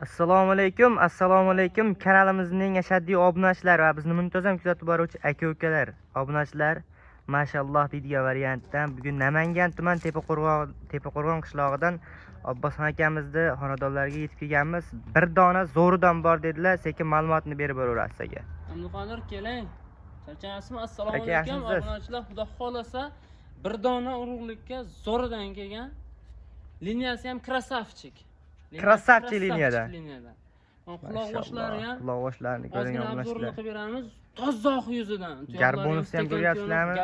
Assalomu alaykum. Kanalimizning ashaddiy obunachilari va bizni muntazam kuzatib boruvchi aka-ukalar, obunachilar, mashalloh deydigan variantdan bugun Namangan tuman Tepaqo'rg'on qishlog'idan Abbosxon akamizni xonadonlariga yetib kelganmiz. Bir dona zo'ridan bor dedilar, sekin ma'lumotni berib boraverasiz aka. Abduqodir keling. Charchaysizmi? Assalomu alaykum obunachilar. Xudo xolasa bir dona urug'likka zo'ridan kelgan. Liniyasi ham krasavchik. Krasavchik liniyada. Quloq boshlari ham. Quloq boshlarini ko'rgan obunachlar qilib beramiz. Tozoq yuzidan. Garbonus ham ko'ryapsizlarmi?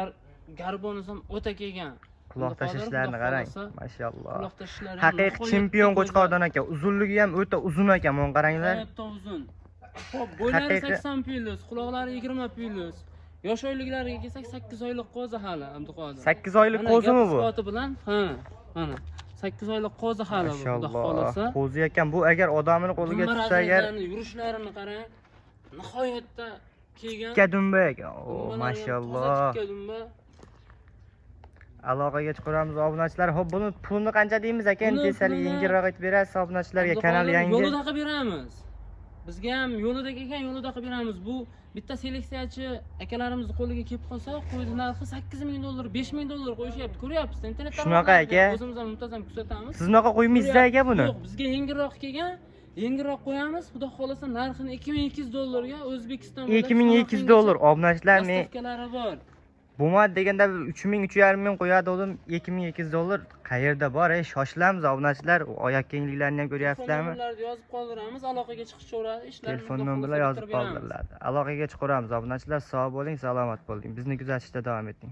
Garbonus ham o'ta kelgan. Quloq tashlashlarini qarang. Mashalloh. Quloq tashishlari Haqiqiy chempion Qo'chqordan aka. Uzunligi ham o'ta uzun ekan, men qaranglar. O'ta uzun. Xo'p, bo'ylari 80 plus, quloqlari 20 plus. Yosh oyliklariga kelsak 8 oylik qo'zi hali Abduqodir. 8 oylik qo'zimi bu? Sifati bilan, mana 8 oylik qo'zi hali bu. Xudo xolasa. Qo'zi ekan bu, agar odamning qo'liga tushsa agar yurishlarini qarang. Nihoyatda kelgan. Ikka dumba ekan. O, mashalloh. Aloqaga chiqaramiz obunachilar. Xo'p, buni pulini qancha deymiz aka? Endi tesalik yengilroq aytib berasiz obunachilarga, kanal yangi. Yo'lida qilib beramiz. Bizga ham yo'lida kelgan, yo'lida qilib beramiz. Bu bitta seleksiyachi akalarimizni qo'liga kelib qolsa, qo'ydi narxi 8000 dollar, 5000 dollar qo'yishyapti. Ko'ryapsiz, internetda. Shunaqa aka. O'zimiz ham muntazam kuzatamiz. Siz unaqa qo'ymaysiz aka buni? Yo'q, bizga yengilroq kelgan. Yengilroq qo'yamiz. Xudo xolasa narxini 2200 dollarga O'zbekiston 2200 dollar obunachilar men stavkalari bor. Bo'lmadi deganda 3000 3,5 qo'yadi odim 2200 dollar. Qayerda bor? Shoshilamiz obunachilar. Oyoq kengliklarini ham ko'ryapsizlarmi? Telefonlarni yozib qoldiramiz, aloqaga chiqishaveradi. Telefon nomerlar yozib qoldiriladi. Aloqaga chiqaramiz obunachilar. Sog' bo'ling, salomat bo'ling. Bizni kuzatishda davom eting.